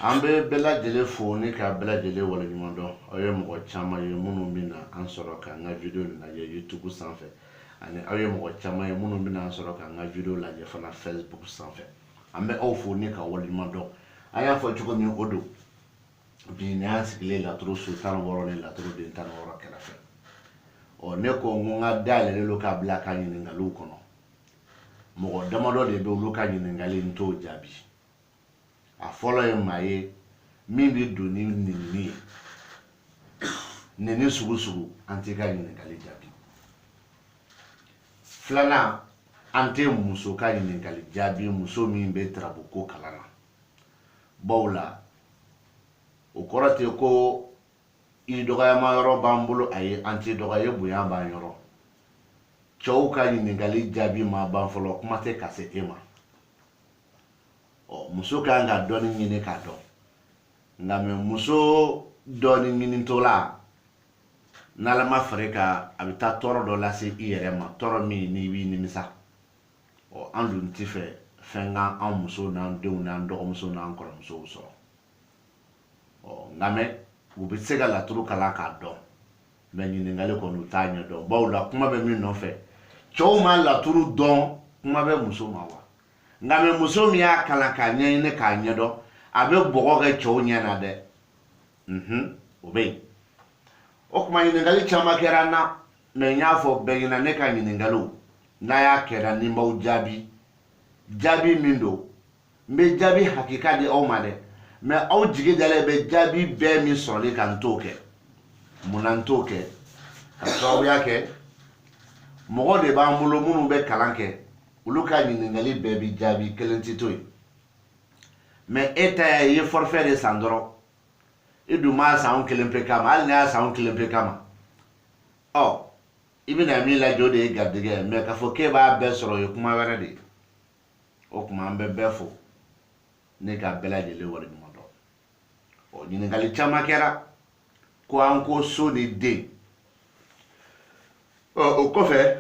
Ambe bela jele foni ka bela jele wala nyumondo ayo mo chama ye munu bina ansoro ka nga video na ye YouTube sanfɛ ani ayo mo chama ye munu bina ansoro ka nga video la je fana Facebook sanfɛ ambe aw foni ka wala nyumondo aya fo chuko mi odo bi na sikile la tro sultan woro ne la tro de tan woro kala fe o ne ko nga dale lo ka bla ka ni ngalu kono mo damado de be lo ka ni ngali nto jabi a follow him my maybe do ni sugu antika ni kali jabi flana ante muso ka ni kali jabi muso min be trabu ko kalana bawla o korate ko i dogaya ma yoro bambulo ay anti dogaye buya ba yoro chow ka ni kali jabi ma ban folo kuma te kase ema muso kan ga doni nyine ka do ngame muso doni nyini tola nala mafrika abita toro do la se ire ma toro mi ni wi ni misa o andu ntife fenga an muso na ndew na ndo muso na ankoro muso so o ngame ubitsega la turu kala ka do me nyini ngale ko nu tanya do bawla kuma be mi no fe choma la turu don kuma be muso ma wa ngame muso mi ya kala ka nyene ka nyedo abe bogo ga chow nyana de obey okuma nyine ngali chama kerana me nyafo be nyina ne ka nyine ngalo na ya kera ni mau jabi mindo me jabi hakika de o made me au jige dale be jabi be mi sole kan toke munan toke ka so yake mo de ba mulo munu be kalanke uluka ni ngali baby jabi kelenti toy mais eta ye forfait de sandro idu ma saun kelempe kama al na saun kelempe kama oh ibina mi la jode gardige mais ka fo ke ba be soro yo kuma wara de o kuma ambe befo ne ka bela de le wori mo do o ni ngali chama kera ko anko so ni de o ko fe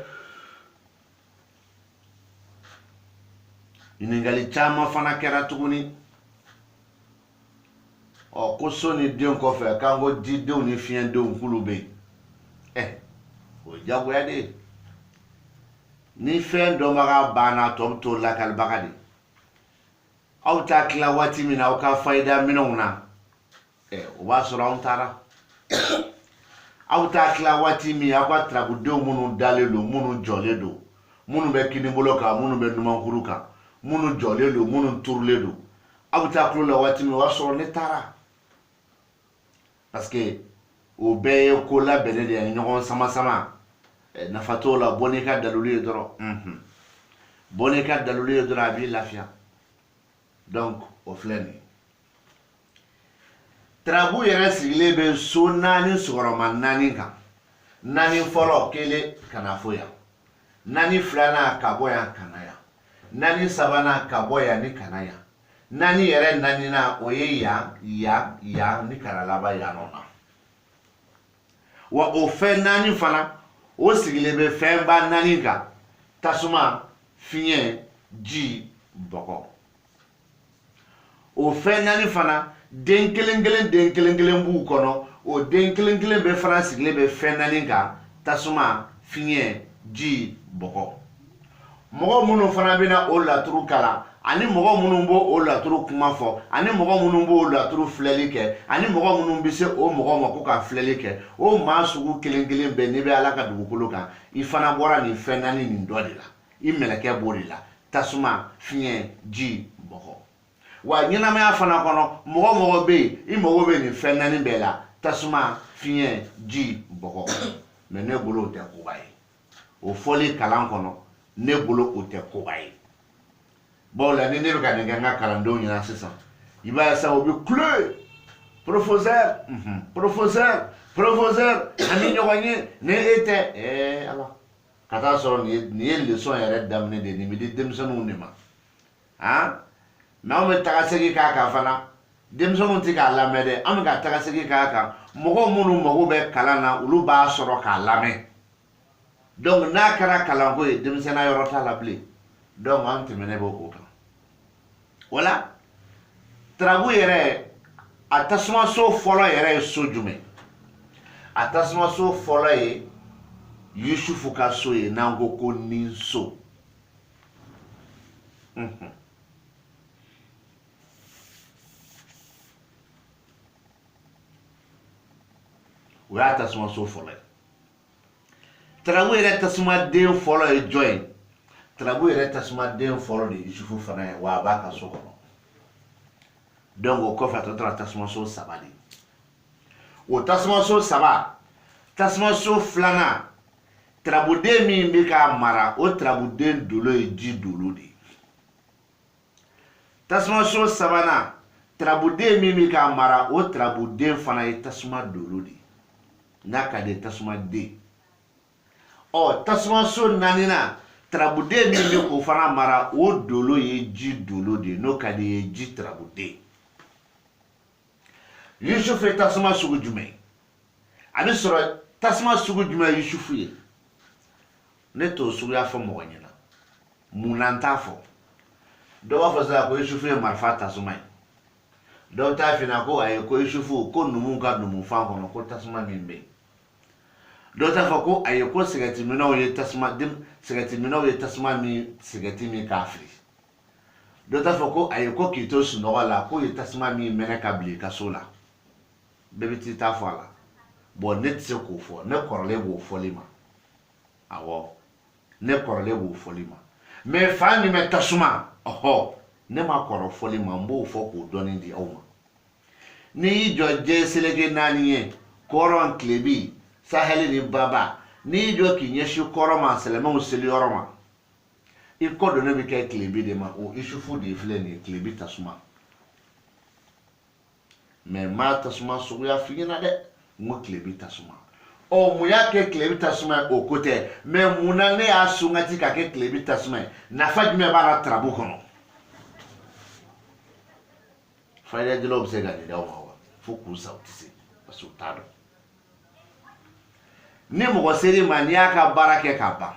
iningali chama fana kera tuguni o ko soni den ko fe kango di de ni fien de nkulu be o jago ya de ni fen do maga bana to la kal bagadi aw ta kila wati mina o ka faida minona o ba sura on tara aw ta kila wati mi akwa trabu de munu dalelo munu joledo munu be kini boloka munu be numankuruka munu joledo munu turledo abuta kula wati mi waso ne tara parce que o be ko la bene de nyon sama na fatola bonika daluli doro bonika daluli doro abi lafia donc o fleni trabu yere sigle be so nani sugoro man nani ka nani folo kele kana foya nani flana kaboya kanaya nani sabana kaboya ni kanaya nani yere nani na oye ya ni karalaba ya nona wa o fe nani fana o sigile be fe ba nani ka tasuma finye ji boko o fe nani fana den kelengelen bu kono o den kelengelen be fana sigile be fe nani ka tasuma finye ji boko mogo munu fana bina o laturu kala ani mogo munu bo o laturu kuma fo ani mogo munu bo o laturu filɛli kɛ ani mogo munu bi se o mogo ma ko ka filɛli kɛ o maa sugu kelen bɛ n'i bɛ ala ka dugukolo kan i fana bɔra nin fɛn naani nin dɔ de la i mɛlɛkɛ b'o de la tasuma fiɲɛ ji bɔgɔ wa ɲɛnamaya fana kɔnɔ mɔgɔ mɔgɔ bɛ yen i mago bɛ nin fɛn naani bɛɛ la tasuma fiɲɛ ji bɔgɔ mais ne bolo o tɛ koba ye o fɔli kalan kɔnɔ ne bolo o tɛ koba ye bon la ni ne bɛ ka nin kɛ n ka kalandenw ɲɛna sisan i b'a ye sa o bɛ kule professeur an ni ɲɔgɔn ye ni e tɛ ala ka taa sɔrɔ nin ye leçon yɛrɛ daminɛ de nin bɛ di denmisɛnninw de ma mais anw bɛ taga segin k'a kan fana denmisɛnninw tɛ k'a lamɛn dɛ an bɛ ka taga segin k'a kan mɔgɔ minnu mago bɛ kalan na olu b'a sɔrɔ k'a lamɛn donc n'a kɛra kalanko ye denmisɛnninya yɔrɔ t'a la bilen donc an tɛmɛnen b'o ko kan wala tarabu yɛrɛ a tasumaso fɔlɔ yɛrɛ ye so jumɛn a tasumaso fɔlɔ ye Yusufu ka so ye n'an ko ko Ninso o y'a tasumaso fɔlɔ ye tarabu yɛrɛ tasumaden fɔlɔ ye jɔn ye tarabu yɛrɛ tasumaden fɔlɔ de ye Yusufu fana ye wa a b'a ka so kɔnɔ donc o kɔfɛ a tɔ tora tasumaso saba de o tasumaso saba tasumaso filanan tarabuden min bɛ k'a mara o tarabuden dolo ye ji dolo de tasumaso sabanan tarabuden min bɛ k'a mara o tarabuden fana ye tasuma dolo de n'a ka di tasumaden tasumaso naaninan tarabuden min bɛ k'o fana mara o dolo ye ji dolo de n'o ka di ye ji tarabuden Yusufu ye tasuma sugu jumɛn a bɛ sɔrɔ tasuma sugu jumɛn Yusufu ye ne t'o suguya fɔ mɔgɔ ɲɛna munna n t'a fɔ dɔw b'a fɔ sisan ko Yusufu ye marifa tasuma ye dɔw t'a f'i ɲɛna ko ayi ko Yusufu ko numu ka numufan kɔnɔ ko tasuma min bɛ yen dɔw t'a fɔ ko ayi ko sigɛritiminɛw ye tasuma min sigɛriti min k'a fili dɔw t'a fɔ ko ayi ko k'i to sunɔgɔ la ko ye tasuma min mɛnɛ ka bila i ka so la bɛɛ bɛ t'i ta fɔ a la bon ne tɛ se k'o fɔ ne kɔrɔlen b'o fɔli ma awɔ ne kɔrɔlen b'o fɔli ma mais fa min bɛ tasuma ne ma kɔrɔ fɔli ma n b'o fɔ k'o dɔnni di aw ma n'i y'i jɔ jɛ seleke naani ye kɔrɔn tilebi sahɛli ni baba n'i y'i jɔ k'i ɲɛsin kɔrɔ ma silamɛw seliyɔrɔ ma i kɔ don ne bɛ kɛ tilebi de ma o Yusufu de filɛ nin ye tilebi tasuma mais n m'a tasuma suguya f'i ɲɛna dɛ n ko tilebi tasuma mun y'a kɛ tilebi tasuma ye o ko tɛ mais munna ne y'a sunkati ka kɛ tilebi tasuma ye nafa jumɛn b'a la tarabu kɔnɔ fayidadilaw bɛ se ka nin d'aw ma wa fo k'u sa u tɛ se parce que u t'a dɔn ni mɔgɔ ser'i ma n'i y'a ka baara kɛ k'a ban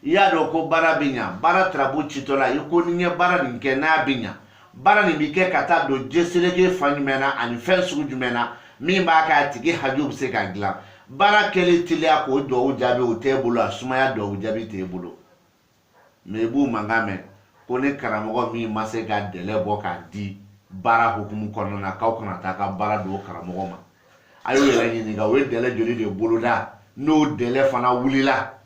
i y'a dɔn ko baara bɛ ɲa baara tarabu citɔla i ko ni n ye baara nin kɛ n'a bɛ ɲa baara nin bɛ kɛ ka taa don jɛseleke fan jumɛn na ani fɛn sugu jumɛn na min b'a k'a tigi hajuw bɛ se ka dilan baara kɛli teliya k'o duwawu jaabi o t'e bolo a sumaya duwawu jaabi t'e bolo mais i b'u mankan mɛn ko ni karamɔgɔ min ma se ka dɛlɛ bɔ k'a di baara hukumu kɔnɔna na k'aw kana taa ka baara don o karamɔgɔ ma a y'o yɛrɛ ɲininka o ye dɛlɛ joli de boloda n'o dɛlɛ fana wulila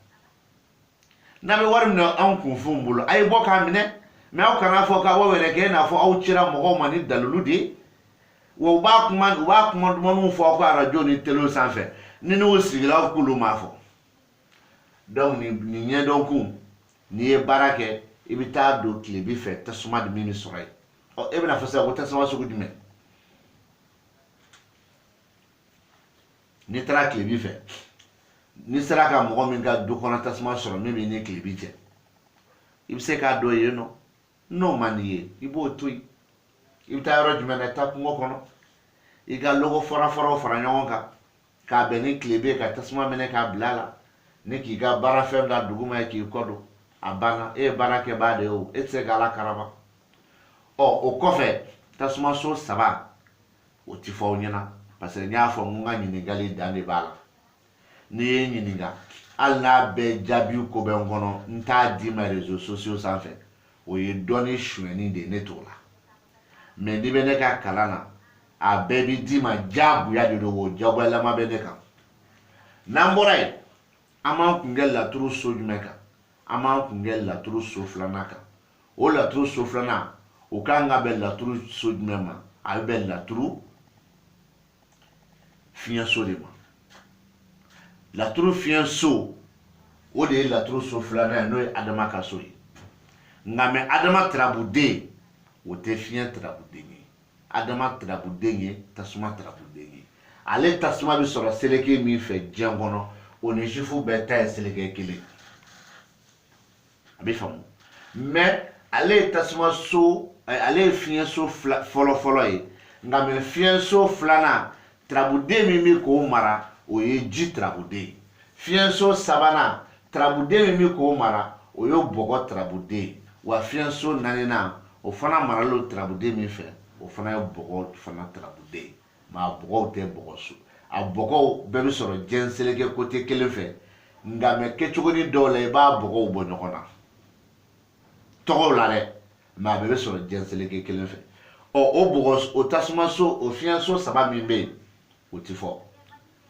n'a bɛ wari minɛ anw kunfinw bolo a ye bɔ k'a minɛ mais aw kana fɔ k'a bɔ yɛrɛ kɛ i n'a fɔ aw cira mɔgɔw ma ni dalilu de ye wa u b'a kuma dumaniw fɔ aw ka arajo ni télé sanfɛ ni n'u sigila aw k'olu m'a fɔ donc nin ɲɛdɔn kun n'i ye baara kɛ i bɛ taa don tilebi fɛ tasuma de min bɛ sɔrɔ yen e bɛna fɔ sisan ko tasuma sugu jumɛn n'i taara tilebi fɛ n'i sera ka mɔgɔ min ka du kɔnɔ tasuma sɔrɔ min b'i ni tilebi cɛ i bɛ se k'a dɔn yen nɔ n'o man di ye i b'o to yen i bɛ taa yɔrɔ jumɛn na i taa kungo kɔnɔ i ka logo fara-faraw fara ɲɔgɔn kan k'a bɛn ni tilebe ye ka tasuma minɛ k'a bila a la ni k'i ka baarafɛn da duguma ye k'i kɔ don a banna e ye baara kɛbaa de ye o e tɛ se k'ala karama o kɔfɛ tasumaso saba o ti fɔ aw ɲɛna parce que n y'a fɔ n ko n ka ɲininkali dan de b'a la n'i ye n ɲininka hali n'a bɛɛ jaabi ko bɛ n kɔnɔ n t'a d'i ma réseaux sociaux sanfɛ o ye dɔnni sonyɛni de ye ne t'o la mais n'i bɛ ne ka kalan na a bɛɛ bi d'i ma diyagoya de don o diyagoyalama bɛ ne kan n'an bɔra yen an b'an kun kɛ laturu so jumɛn kan an b'an kun kɛ laturu so filanan kan o laturu so filanan o kan ka bɛn laturu so jumɛn ma a bɛ bɛn laturu fiɲɛso de ma laturu fiɲɛso o de ye laturu so filanan ye n'o ye adama ka so ye nka mɛ adama tirabuden o tɛ fiɲɛ tirabuden ye adama tirabuden ye tasuma tirabuden ye ale tasuma bɛ sɔrɔ seleke min fɛ diɲɛ kɔnɔ o ni sifu bɛɛ ta ye seleke kelen a bɛ faamu mɛ ale ye tasuma so ale ye fiɲɛso fɔlɔ ye nka mɛ fiɲɛso filanan tirabuden min bɛ k'o mara o ye ji tirabuden fiɲɛso sabanan tirabuden min bɛ k'o mara o ye bɔgɔ tirabuden wa fiɲɛso naaninan o fana maralen tirabuden min fɛ o fana ye bɔgɔ fana tirabuden mɛ a bɔgɔw tɛ bɔgɔ so a bɔgɔw bɛɛ bɛ sɔrɔ diɲɛ seleke kote kelen fɛ nka mɛ kɛcogonin dɔw la i b'a bɔgɔw bɔ ɲɔgɔn na tɔgɔw la dɛ mɛ a bɛɛ bɛ sɔrɔ diɲɛ seleke kelen fɛ o bɔgɔ o tasumaso o fiɲɛso saba min bɛ yen o ti fɔ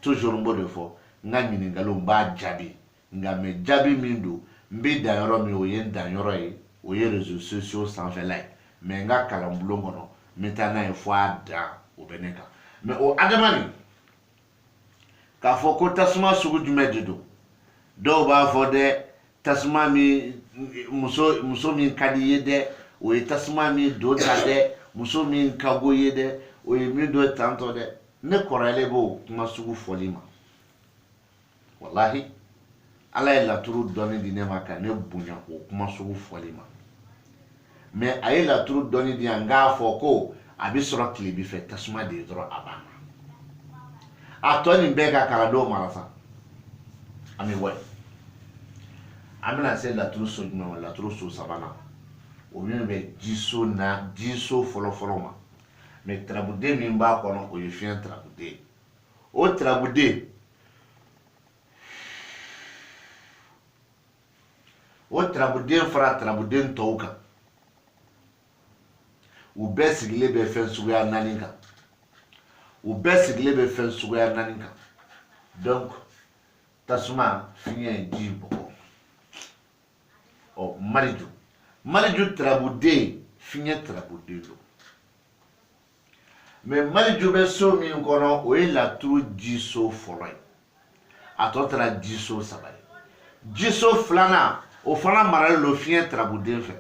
toujours n b'o de fɔ n ka ɲininkaliw n b'a jaabi nka mɛ jaabi min don n bɛ dan yɔrɔ min o ye n dan yɔrɔ ye o ye réseaux sociaux sanfɛla ye mɛ n ka kalanbulon kɔnɔ n bɛ taa n'a ye fo a dan o bɛ ne kan mɛ o adama nin k'a fɔ ko tasuma sugu jumɛn de don dɔw b'a fɔ dɛ tasuma min muso min ka di i ye dɛ o ye tasuma min don ta dɛ muso min ka go ye dɛ o ye min don tantɔ dɛ ne kɔrɔlen b'o kuma sugu fɔli ma walahi ala ye laturu dɔnni di ne ma ka ne bonya o kuma sugu fɔli ma mɛ a ye laturu dɔnni di yan n k'a fɔ ko a bɛ sɔrɔ tilebi fɛ tasuma de ye dɔrɔn a banna a tɔ nin bɛɛ ka kalandenw mara sa an bɛ wari an bɛna se laturu so jumɛn ma laturu so sabanan o min bɛ jiso fɔlɔfɔlɔ ma mɛ tirabuden min b'a kɔnɔ o ye fiɲɛ tirabuden o tirabuden fara tirabuden tɔw kan u bɛɛ sigilen bɛ fɛn suguya naani kan donc tasuma fiɲɛ ji bɔgɔ ɔ mariju tirabuden fiɲɛ tirabuden don mɛ mariju bɛ so min kɔnɔ o ye laturu jiso fɔlɔ ye a tɔ taara jiso saba ye jiso filanan o fana maralen don fiɲɛ tirabuden fɛ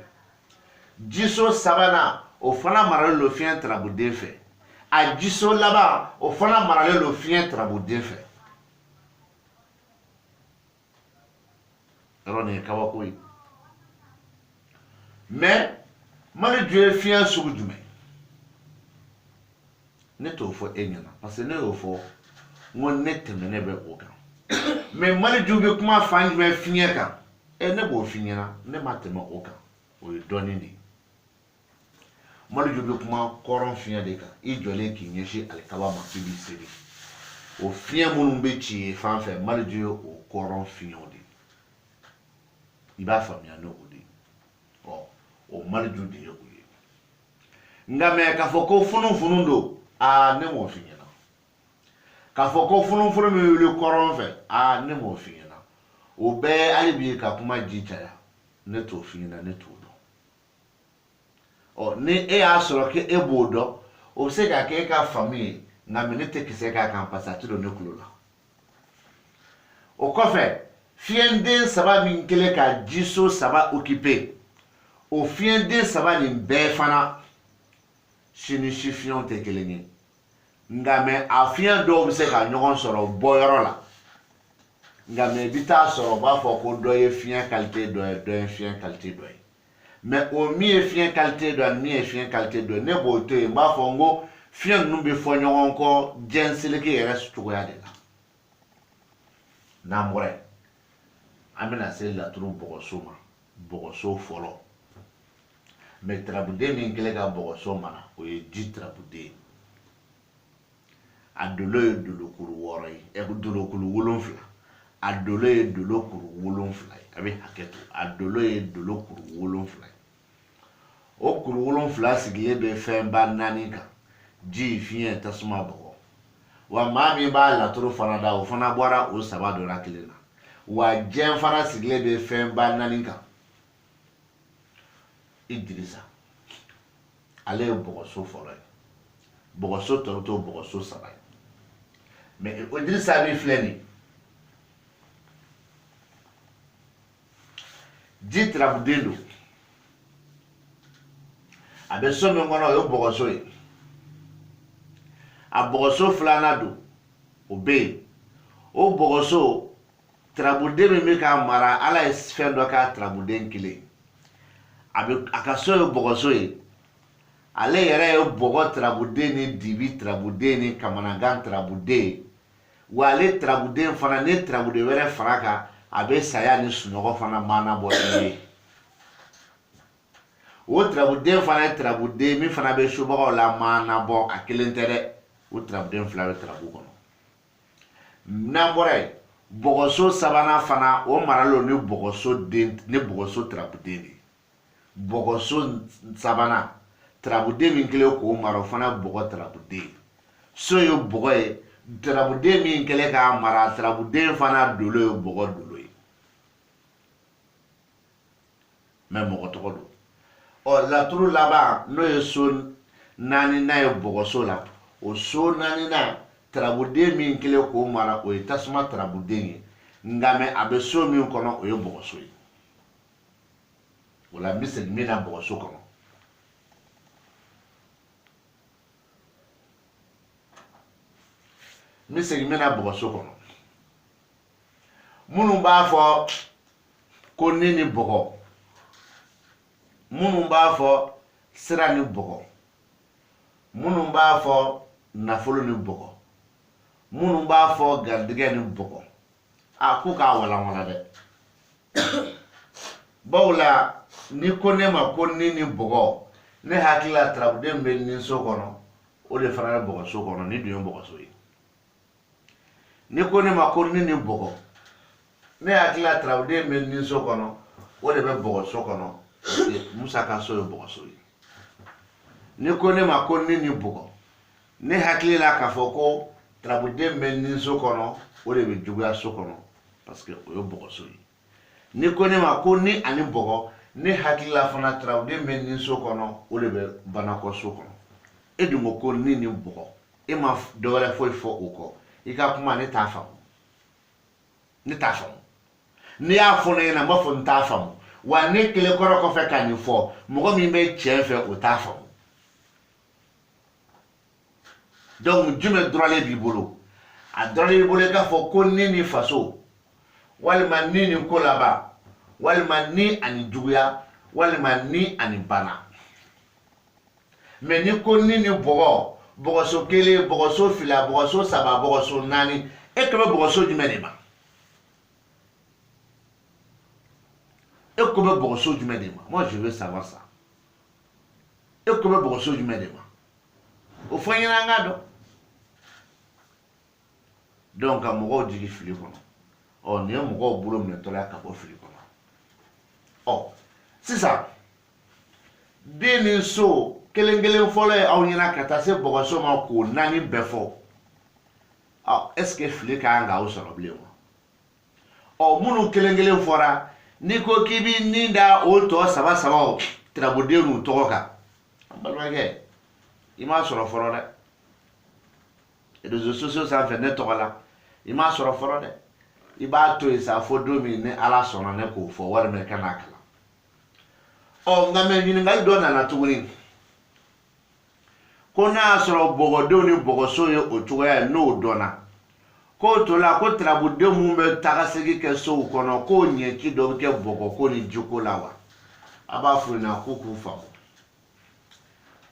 jiso sabanan o fana maralen don fiɲɛ tirabuden fɛ a jiso laban o fana maralen don fiɲɛ tirabuden fɛ yɔrɔ nin ye kabako ye mɛ mariju ye fiɲɛ sugu jumɛn ne t'o fɔ e ɲɛna parce que ne y'o fɔ n ko ne tɛmɛnen bɛ o kan mɛ mariju bɛ kuma fan jumɛn fiɲɛ kan ne b'o f'i ɲɛna ne ma tɛmɛ o kan o ye dɔɔnin de ye mariju bɛ kuma kɔrɔn fiɲɛ de kan i jɔlen k'i ɲɛsin alikaba ma k'i b'i seli o fiɲɛ minnu bɛ ci ye fan fɛ mariju ye o kɔrɔn fiɲɛw de i b'a faamuya n'o de ye o mariju de ye o ye nka mɛ k'a fɔ ko funufunu don ne m'o f'i ɲɛna k'a fɔ ko funufunu min wuli kɔrɔn fɛ ne m'o f'i ɲɛna o bɛɛ hali bi ka kuma ji caya ne t'o f'i ɲɛna ne t'o dɔn ni e y'a sɔrɔ ko e b'o dɔn o bɛ se ka kɛ e ka faamu ye nka mɛ ne tɛ kisɛ k'a kan parce que a tɛ don ne tulo la o kɔfɛ fiɲɛden saba min kɛlen ka jiso saba occupé o fiɲɛden saba nin bɛɛ fana si ni si fiɲɛw tɛ kelen ye nka mɛ a fiɲɛ dɔw bɛ se ka ɲɔgɔn sɔrɔ bɔyɔrɔ la nka mɛ i bɛ taa sɔrɔ u b'a fɔ ko dɔ ye fiɲɛ qualité dɔ ye dɔ ye fiɲɛ qualité dɔ ye mɛ o min ye fiɲɛ qualité dɔ ye ani min ye fiɲɛ qualité dɔ ye ne b'o to yen n b'a fɔ n ko fiɲɛ ninnu bɛ fɔ ɲɔgɔn kɔ diɲɛ seleke yɛrɛ cogoya de la n'an bɔra yen an bɛna se laturu bɔgɔso ma bɔgɔso fɔlɔ mɛ tirabuden min kɛlen ka bɔgɔso mara o ye ji tirabuden a dolo ye dolokuru 6 ye dolokuru 7 a dolo ye dolokuru 7 ye a bɛ hakɛ to a dolo ye dolokuru 7 ye o kuru 7 sigilen bɛ fɛnba 4 kan ji fiɲɛ tasuma bɔgɔ wa maa min b'a laturu fana da o fana bɔra o saba dɔ la kelen na wa diɲɛ fana sigilen bɛ fɛnba 4 kan Idrisa ale ye bɔgɔso fɔlɔ ye bɔgɔso tɔ to bɔgɔso 3 ye mais Idrissa min filɛ nin ji Tarabuden don a bɛ so min kɔnɔ o ye bɔgɔso ye a bɔgɔso 2nan don o bɛ yen o bɔgɔso Tarabuden min bɛ k'a mara ala ye fɛn dɔ k'a Tarabuden kelen a ka so ye bɔgɔso ye ale yɛrɛ ye bɔgɔ Tarabuden ni dibi Tarabuden ni kamanagan Tarabuden wa ale Tarabuden fana ni Tarabuden wɛrɛ fara kan a bɛ saya ni sunɔgɔ fana mana bɔ ye o Tarabuden fana ye Tarabuden min fana bɛ sobagaw la mana bɔ a kelen tɛ dɛ o Tarabuden 2 bɛ Tarabu kɔnɔ n'an bɔra yen bɔgɔso 3nan fana o maralo ni bɔgɔso Tarabuden de bɔgɔso 3nan Tarabuden min kelen k'o mara o fana bɔgɔ Tarabuden so ye bɔgɔ ye Tarabuden min kelen k'a mara Tarabuden fana dolo ye bɔgɔ dolo ye mais mɔgɔ tɔgɔ don laturu laban n'o ye so 4nan ye bɔgɔso la o so 4nan Tarabuden min kelen k'o mara o ye tasuma Tarabuden ye nka mais a bɛ so min kɔnɔ o ye bɔgɔso ye o la n bɛ segin min na bɔgɔso kɔnɔ n bɛ segin min na bɔgɔso kɔnɔ minnu b'a fɔ ko ni bɔgɔ minnu b'a fɔ sira ni bɔgɔ minnu b'a fɔ nafolo ni bɔgɔ minnu b'a fɔ garijɛgɛ ni bɔgɔ a ko k'a walanwalan dɛ bawo la ni ko ne ma ko ni bɔgɔ ne hakili la Tarabuden bɛ ni so kɔnɔ o de fana bɛ bɔgɔso kɔnɔ ni dun ye bɔgɔso ye ni ko ne ma ko ni bɔgɔ ne hakili la Tarabuden bɛ ni so kɔnɔ o de bɛ bɔgɔso kɔnɔ Musa ka so ye bɔgɔso ye ni ko ne ma ko ni bɔgɔ ne hakili la k'a fɔ ko Tarabuden bɛ ni so kɔnɔ o de bɛ juguya so kɔnɔ parce que o ye bɔgɔso ye ni ko ne ma ko ni ani bɔgɔ ne hakili la fana Tarabuden bɛ ni so kɔnɔ o de bɛ banakɔ so kɔnɔ e dun ko ni bɔgɔ e ma dɔwɛrɛ foyi fɔ o kɔ i ka kuma ne t'a faamu n'i y'a fɔ ne ɲɛna n b'a fɔ n t'a faamu wa ne kelen kɔrɔ kɔfɛ ka nin fɔ mɔgɔ min bɛ tiɲɛ fɛ o t'a faamu donc jumɛn dɔrɔnlen b'i bolo a dɔrɔnlen b'i bolo i k'a fɔ ko ni faso walima ni ko laban walima ni ani juguya walima ni ani bana mais ni ko ni bɔgɔ bɔgɔso 1 bɔgɔso 2 bɔgɔso 3 bɔgɔso 4 e kɛ bɛ bɔgɔso jumɛn de ma e ko bɛ bɔgɔso jumɛn de ma moi je veux savoir ça e ko bɛ bɔgɔso jumɛn de ma o fɔ ɲɛna an ka dɔn donc ka mɔgɔw jigi fili kɔnɔ nin ye mɔgɔw bolo minɛtɔla ka bɔ fili kɔnɔ sisan den ni so kelen fɔlɔ ye aw ɲɛna ka taa se bɔgɔso ma k'o 4 bɛɛ fɔ est ce que fili ka kan k'aw sɔrɔ bilen wa minnu kelen fɔra n'i ko k'i b'i nin da o tɔ 3 Tarabuden n'u tɔgɔ kan an balimakɛ i m'a sɔrɔ fɔlɔ dɛ réseaux sociaux sanfɛ ne tɔgɔ la i m'a sɔrɔ fɔlɔ dɛ i b'a to yen sa fo don min ni ala sɔnna ne k'o fɔ walima i kan'a kalan nka mɛ ɲininkali dɔ nana tuguni ko n'a y'a sɔrɔ bɔgɔdenw ni bɔgɔso ye o cogoya ye n'o dɔnna k'o to la ko Tarabuden minnu bɛ tagasegi kɛ sow kɔnɔ k'o ɲɛci dɔ bɛ kɛ bɔgɔko ni jiko la wa a b'a fɔ ɲɛna ko k'u faamu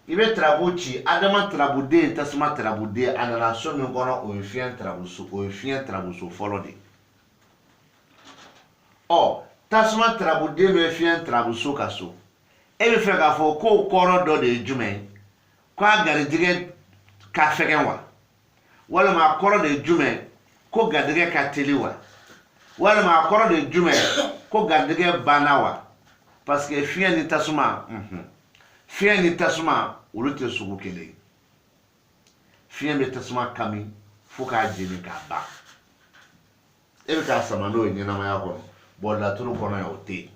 i bɛ Tarabu ci Adama Tarabuden tasuma Tarabuden a nana so min kɔnɔ o ye fiɲɛ Tarabuso fɔlɔ de tasuma Tarabuden bɛ fiɲɛ Tarabuso ka so e bɛ fɛ k'a fɔ k'o kɔrɔ dɔ de ye jumɛn ye k'a garijɛgɛ ka fɛgɛn wa walima a kɔrɔ de ye jumɛn ko garijɛgɛ ka teli wa walima a kɔrɔ de ye jumɛn ko garijɛgɛ banna wa parce que fiɲɛ ni tasuma olu tɛ sugu kelen ye fiɲɛ bɛ tasuma kami fo k'a jeni k'a ban e bɛ k'a sama n'o ye ɲɛnamaya kɔnɔ bon laturu kɔnɔ yan o tɛ yen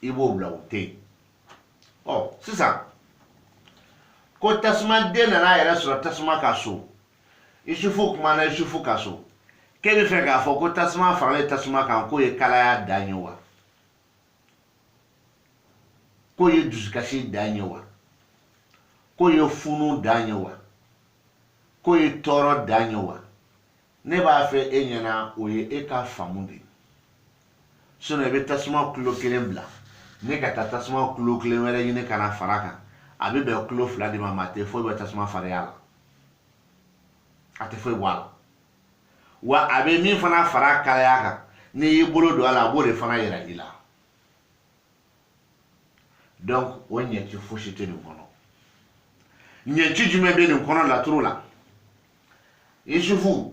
i b'o bila o tɛ yen sisan ko tasuma den nana yɛrɛ sɔrɔ tasuma ka so Isufu kumana Isufu ka so k'e bɛ fɛ k'a fɔ ko tasuma faralen tasuma kan k'o ye kalaya dan ye wa k'o ye dusukasi dan ye wa k'o ye funu dan ye wa k'o ye tɔɔrɔ dan ye wa ne b'a fɛ e ɲɛna o ye e ka faamu de sinon i bɛ tasuma kilo kelen bila ne ka taa tasuma kilo kelen wɛrɛ ɲini ka na fara kan a bɛ bɛn kilo 2 de ma a tɛ foyi bɛ tasuma fariya la a tɛ foyi bɔ a la wa a bɛ min fana fara kalaya kan n'i y'i bolo don a la a b'o de fana yira i la donc o ɲɛci fosi tɛ nin kɔnɔ ɲɛci jumɛn bɛ nin kɔnɔ laturu la Isufu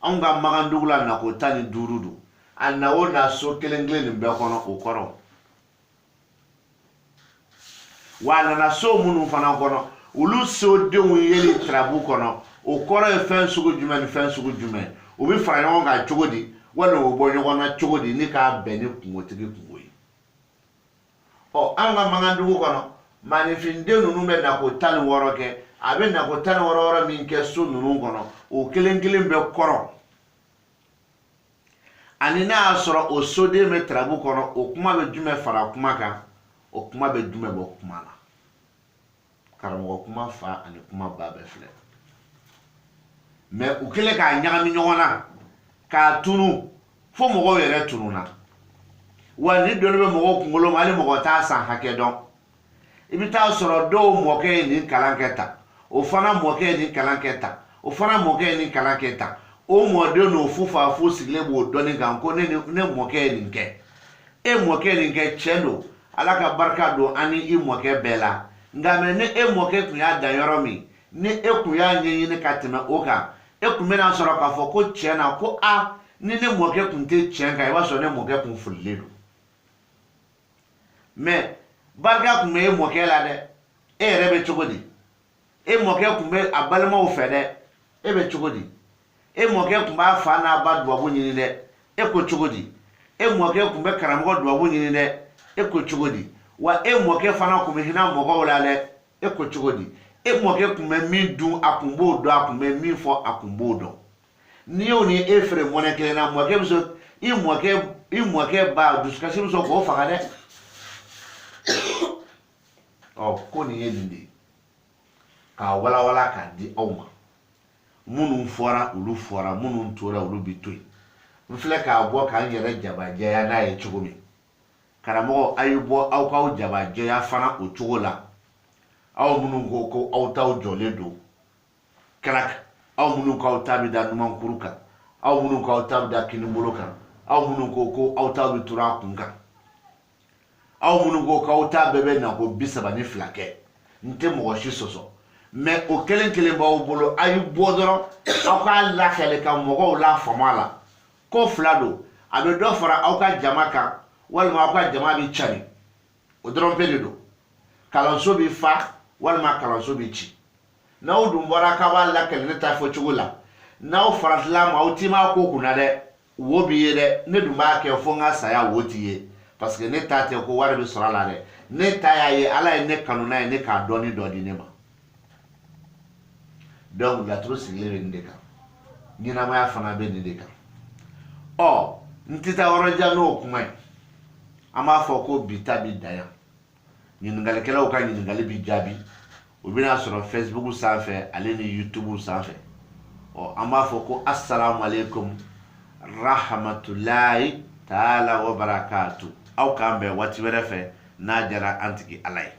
anw ka Magandugu la nako 15 don a na o na so kelen kelen nin bɛɛ kɔnɔ o kɔrɔ wa a nana so minnu fana kɔnɔ olu sodenw yeli tarabu kɔnɔ o kɔrɔ ye fɛn sugu jumɛn ni fɛn sugu jumɛn o bɛ fara ɲɔgɔn kan cogo di walima o bɔ ɲɔgɔn na cogo di ni k'a bɛn ni kungotigi kungo ye an ka Magandugu kɔnɔ maanifinden ninnu bɛ nako 16 kɛ a bɛ nako 16 min kɛ so ninnu kɔnɔ o kelen kelen bɛ kɔrɔ ani n'a y'a sɔrɔ o soden bɛ tarabu kɔnɔ o kuma bɛ jumɛn fara kuma kan o kuma bɛ jumɛn bɔ kuma la karamɔgɔ kuma fa ani kuma ba bɛɛ filɛ mais u kɛlen k'a ɲagami ɲɔgɔn na k'a tunu fo mɔgɔw yɛrɛ tununa wa ni dɔnni bɛ mɔgɔw kunkolo ma hali mɔgɔ t'a san hakɛ dɔn i bɛ taa sɔrɔ dɔw mɔkɛ ye nin kalan kɛ tan o fana mɔkɛ ye nin kalan kɛ tan o fana mɔkɛ ye nin kalan kɛ tan o mɔden n'o fufa fu sigilen b'o dɔnni kan ko ne mɔkɛ ye nin kɛ e mɔkɛ ye nin kɛ tiɲɛ don Ala ka barika don ani i mɔkɛ bɛɛ la nka mɛ ni e mɔkɛ kun y'a dan yɔrɔ min ni e kun y'a ɲɛɲini ka tɛmɛ o kan e kun bɛna sɔrɔ k'a fɔ ko tiɲɛ na ko ni ne mɔkɛ kun tɛ tiɲɛ kan i b'a sɔrɔ ne mɔkɛ kun fililen don mais barika kun bɛ e mɔkɛ la dɛ e yɛrɛ bɛ cogo di e mɔkɛ kun bɛ a balimaw fɛ dɛ e bɛ cogo di e mɔkɛ kun b'a fa n'a ba dubabu ɲini dɛ e ko cogo di e mɔkɛ kun bɛ karamɔgɔ dubabu ɲini dɛ e ko cogo di wa e mɔkɛ fana kun bɛ hinɛ mɔgɔw la dɛ e ko cogo di e mɔkɛ kun bɛ min dun a kun b'o dɔn a kun bɛ min fɔ a kun b'o dɔn n'i y'o ni e feere mɔnɛ kelen na mɔkɛ bɛ sɔn i mɔkɛ ba dusukasi bɛ sɔn k'o faga dɛ ko nin ye nin de ye k'a walawala k'a di aw ma minnu fɔra olu fɔra minnu tora olu bi to yen n filɛ k'a bɔ k'an yɛrɛ jabajɛya n'a ye cogo min karamɔgɔ a ye bɔ aw k'aw jabajɛya fana o cogo la aw minnu ko aw t'aw jɔlen don kɛra kan aw minnu k'aw ta bɛ da numankuru kan aw minnu k'aw ta bɛ da kinibolo kan aw minnu ko aw ta bɛ tura a kun kan aw minnu ko k'aw ta bɛɛ bɛ na ko 32 kɛ n tɛ mɔgɔ si sɔsɔ mais o kelen kelen b'aw bolo a ye bɔ dɔrɔn aw k'a lakale ka mɔgɔw la faamu a la ko 2 don a bɛ dɔ fara aw ka jama kan walima aw ka jama bɛ cari o dɔrɔn pe de don kalanso bɛ fa walima kalanso bɛ ci n'aw dun bɔra k'a b'a lakale ne ta fɔ cogo la n'aw faratila ma aw t'i ma ko kunna dɛ wo b'i ye dɛ ne dun b'a kɛ fo n ka saya wo t'i ye parce que ne ta tɛ ko wari bɛ sɔrɔ a la dɛ ne ta y'a ye Ala ye ne kanu n'a ye ne k'a dɔɔni dɔ di ne ma donc laturu sigilen bɛ nin de kan ɲɛnamaya fana bɛ nin de kan n tɛ taa yɔrɔ jan n'o kuma ye an b'a fɔ ko bi ta bi dan yan ɲininkalikɛlaw ka ɲininkali bi jaabi o bɛna sɔrɔ Facebook sanfɛ ale ni YouTube sanfɛ an b'a fɔ ko assalamu alaikum rahmatulahi taala wa barakatu aw k'an bɛn waati wɛrɛ fɛ n'a jara an tigi Ala ye